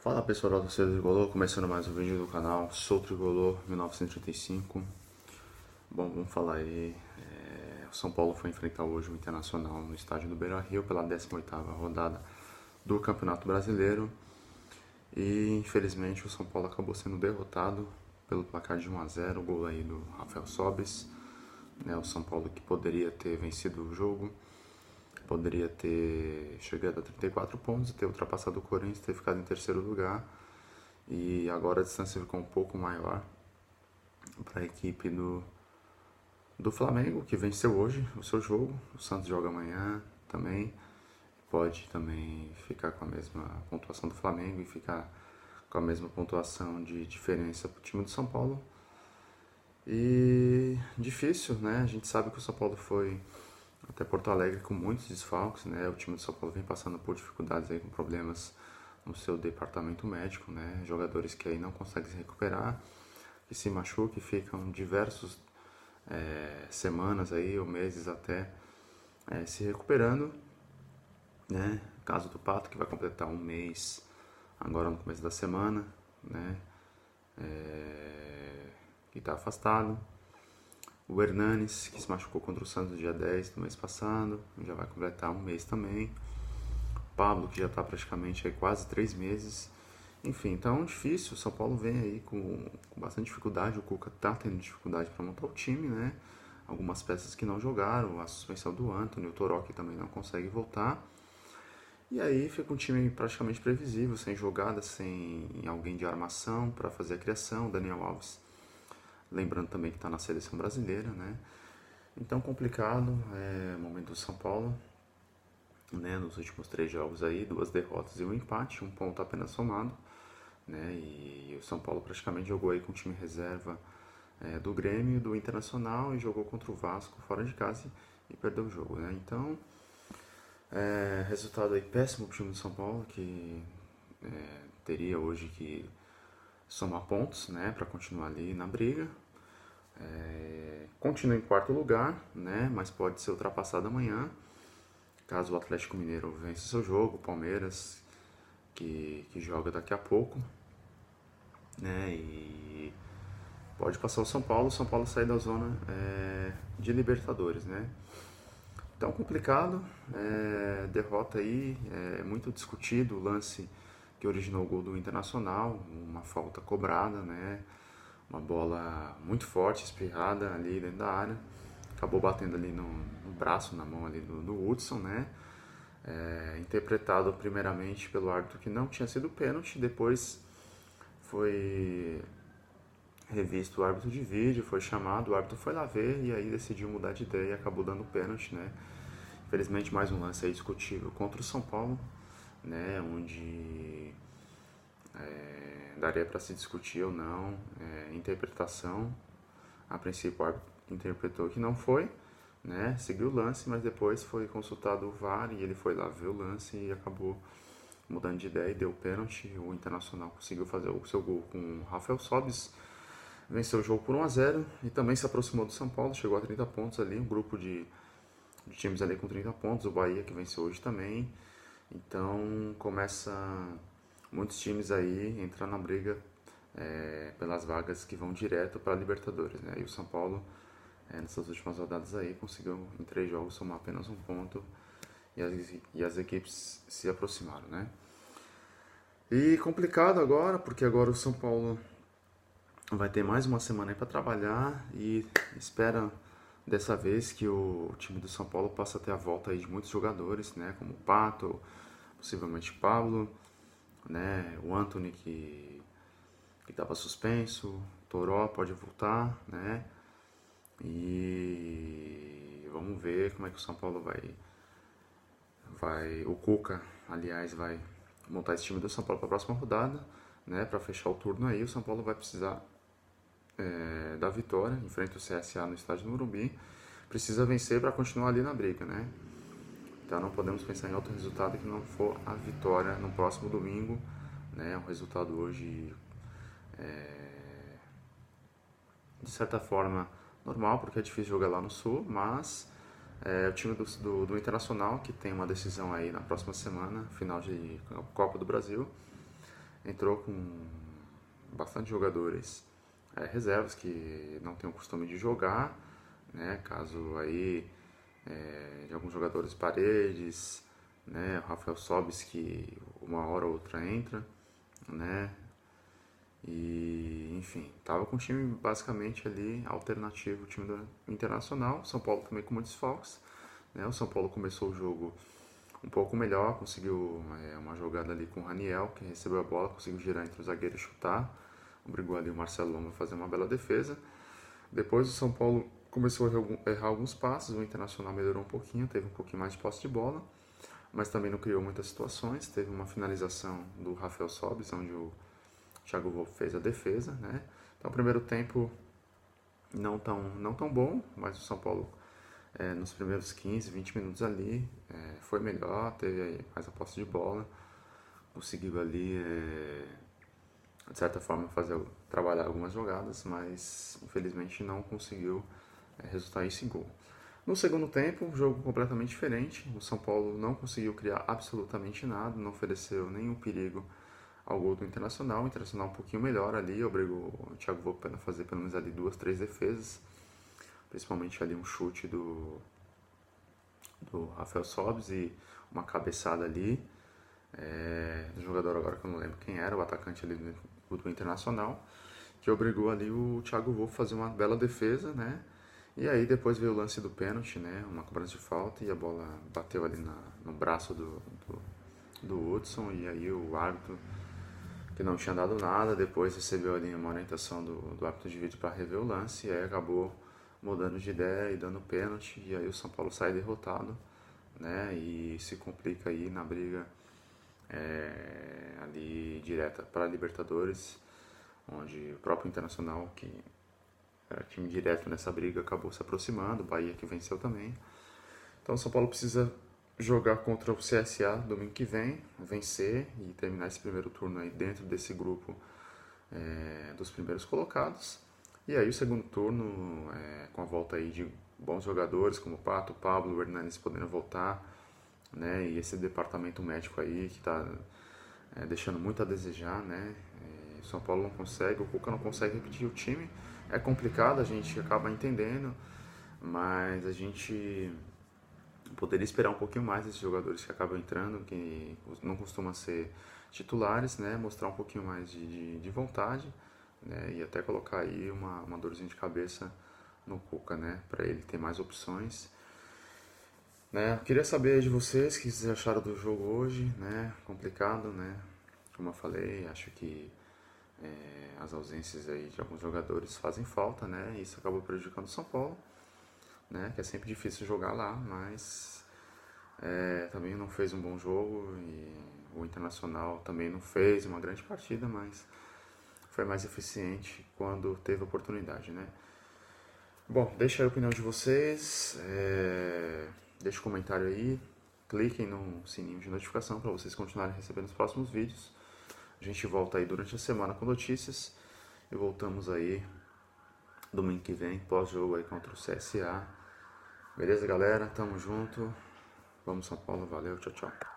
Fala pessoal do Tricolor, começando mais um vídeo do canal, sou o Tricolor 1935. Bom, vamos falar aí, o São Paulo foi enfrentar hoje o Internacional no estádio do Beira-Rio pela 18ª rodada do Campeonato Brasileiro e infelizmente o São Paulo acabou sendo derrotado pelo placar de 1-0, o gol aí do Rafael Sobis, né, o São Paulo que poderia ter vencido o jogo, poderia ter chegado a 34 pontos, ter ultrapassado o Corinthians, ter ficado em terceiro lugar. E agora a distância ficou um pouco maior para a equipe do Flamengo, que venceu hoje o seu jogo. O Santos joga amanhã também. Pode também ficar com a mesma pontuação do Flamengo e ficar com a mesma pontuação de diferença para o time do São Paulo. E difícil, né? A gente sabe que o São Paulo foi até Porto Alegre com muitos desfalques, né? O time do São Paulo vem passando por dificuldades aí com problemas no seu departamento médico, né? Jogadores que aí não conseguem se recuperar, que se machucam, que ficam diversos semanas aí ou meses até se recuperando, né? Caso do Pato, que vai completar um mês agora no começo da semana, né? Que está afastado. O Hernanes, que se machucou contra o Santos no dia 10 do mês passado, já vai completar um mês também. O Pablo, que já está praticamente aí quase 3 meses. Enfim, então difícil. O São Paulo vem aí com bastante dificuldade. O Cuca está tendo dificuldade para montar o time, né? Algumas peças que não jogaram, a suspensão do Antony, o Toró que também não consegue voltar. E aí fica um time praticamente previsível, sem jogada, sem alguém de armação para fazer a criação. O Daniel Alves, lembrando também que está na seleção brasileira, né? Então complicado, momento do São Paulo, né? Nos últimos 3 jogos aí, 2 derrotas e um empate, um ponto apenas somado, né? E o São Paulo praticamente jogou aí com o time reserva do Grêmio, do Internacional e jogou contra o Vasco fora de casa e perdeu o jogo, né? Então, resultado aí péssimo pro time do São Paulo, que teria hoje que somar pontos, né, para continuar ali na briga. Continua em quarto lugar, né, mas pode ser ultrapassado amanhã, caso o Atlético Mineiro vença seu jogo, o Palmeiras, que joga daqui a pouco, né, e pode passar o São Paulo sair da zona de Libertadores, né. Então complicado, derrota aí, muito discutido o lance que originou o gol do Internacional, uma falta cobrada, né, uma bola muito forte, espirrada ali dentro da área, acabou batendo ali no braço, na mão ali do Hudson, né, interpretado primeiramente pelo árbitro que não tinha sido pênalti, depois foi revisto o árbitro de vídeo, foi chamado, o árbitro foi lá ver e aí decidiu mudar de ideia e acabou dando pênalti, né. Infelizmente mais um lance aí discutível contra o São Paulo, né, onde daria para se discutir ou não interpretação. A princípio o árbitro interpretou que não foi, né, seguiu o lance, mas depois foi consultado o VAR e ele foi lá ver o lance e acabou mudando de ideia e deu pênalti. O Internacional conseguiu fazer o seu gol com o Rafael Sobis, venceu o jogo por 1-0 e também se aproximou do São Paulo, chegou a 30 pontos ali, um grupo de times ali com 30 pontos, o Bahia que venceu hoje também. Então começa muitos times aí entrando na briga pelas vagas que vão direto para a Libertadores, né? E o São Paulo nessas últimas rodadas aí conseguiu em 3 jogos somar apenas um ponto e as equipes se aproximaram, né? E complicado agora, porque agora o São Paulo vai ter mais uma semana aí para trabalhar e espera dessa vez que o time do São Paulo possa ter a volta aí de muitos jogadores, né, como o Pato, possivelmente Pablo, né, o Antony que estava suspenso, o Toró pode voltar, né, e vamos ver como é que o São Paulo o Cuca, aliás, vai montar esse time do São Paulo para a próxima rodada, né, para fechar o turno aí. O São Paulo vai precisar da vitória, enfrenta o CSA no estádio do Morumbi, precisa vencer para continuar ali na briga, né? Então não podemos pensar em outro resultado que não for a vitória no próximo domingo, né? Um resultado hoje de certa forma normal, porque é difícil jogar lá no Sul, mas o time do Internacional, que tem uma decisão aí na próxima semana, final de Copa do Brasil, entrou com bastante jogadores reservas que não têm o costume de jogar, né? Caso aí de alguns jogadores Paredes, né? O Rafael Sobis que uma hora ou outra entra, né? E enfim, tava com um time basicamente ali alternativo, o time do Internacional. São Paulo também com muitos desfalques, né? O São Paulo começou o jogo um pouco melhor, conseguiu uma jogada ali com o Raniel, que recebeu a bola, conseguiu girar entre os zagueiros e chutar, obrigou ali o Marcelo Lomba a fazer uma bela defesa. Depois o São Paulo começou a errar alguns passes, o Internacional melhorou um pouquinho, teve um pouquinho mais de posse de bola, mas também não criou muitas situações. Teve uma finalização do Rafael Sobis, onde o Thiago Volpe fez a defesa, né? Então o primeiro tempo não tão bom, mas o São Paulo nos primeiros 15, 20 minutos ali foi melhor, teve aí mais a posse de bola, conseguiu ali de certa forma trabalhar algumas jogadas, mas infelizmente não conseguiu resultar isso em gol. No segundo tempo, um jogo completamente diferente. O São Paulo não conseguiu criar absolutamente nada, não ofereceu nenhum perigo ao gol do Internacional. O Internacional um pouquinho melhor ali, obrigou o Thiago Volpe a fazer pelo menos ali 2, 3 defesas, principalmente ali um chute do Rafael Sobis e uma cabeçada ali do jogador agora que eu não lembro quem era, o atacante ali do Internacional, que obrigou ali o Thiago Volpe a fazer uma bela defesa, né? E aí depois veio o lance do pênalti, né? Uma cobrança de falta e a bola bateu ali no braço do Hudson, e aí o árbitro, que não tinha dado nada, depois recebeu ali uma orientação do árbitro de vídeo para rever o lance, e aí acabou mudando de ideia e dando pênalti, e aí o São Paulo sai derrotado, né? E se complica aí na briga ali direta para a Libertadores, onde o próprio Internacional, que era time direto nessa briga, acabou se aproximando, o Bahia que venceu também. Então o São Paulo precisa jogar contra o CSA domingo que vem, vencer e terminar esse primeiro turno aí dentro desse grupo dos primeiros colocados. E aí o segundo turno, com a volta aí de bons jogadores como o Pato, o Pablo, o Hernanes podendo voltar, né? E esse departamento médico aí que está deixando muito a desejar, né? O São Paulo não consegue, o Cuca não consegue repetir o time. É complicado, a gente acaba entendendo, mas a gente poderia esperar um pouquinho mais desses jogadores que acabam entrando, que não costumam ser titulares, né? Mostrar um pouquinho mais de vontade, né? E até colocar aí uma dorzinha de cabeça no Cuca, né? Para ele ter mais opções. Né? Queria saber de vocês o que vocês acharam do jogo hoje, né? Complicado, né? Como eu falei, acho que as ausências aí de alguns jogadores fazem falta, né? Isso acabou prejudicando o São Paulo, né? Que é sempre difícil jogar lá, mas também não fez um bom jogo, e o Internacional também não fez uma grande partida, mas foi mais eficiente quando teve oportunidade, né? Bom, deixa aí a opinião de vocês, deixa um comentário aí, cliquem no sininho de notificação para vocês continuarem recebendo os próximos vídeos. A gente volta aí durante a semana com notícias e voltamos aí domingo que vem, pós-jogo aí contra o CSA. Beleza, galera? Tamo junto. Vamos São Paulo, valeu, tchau, tchau.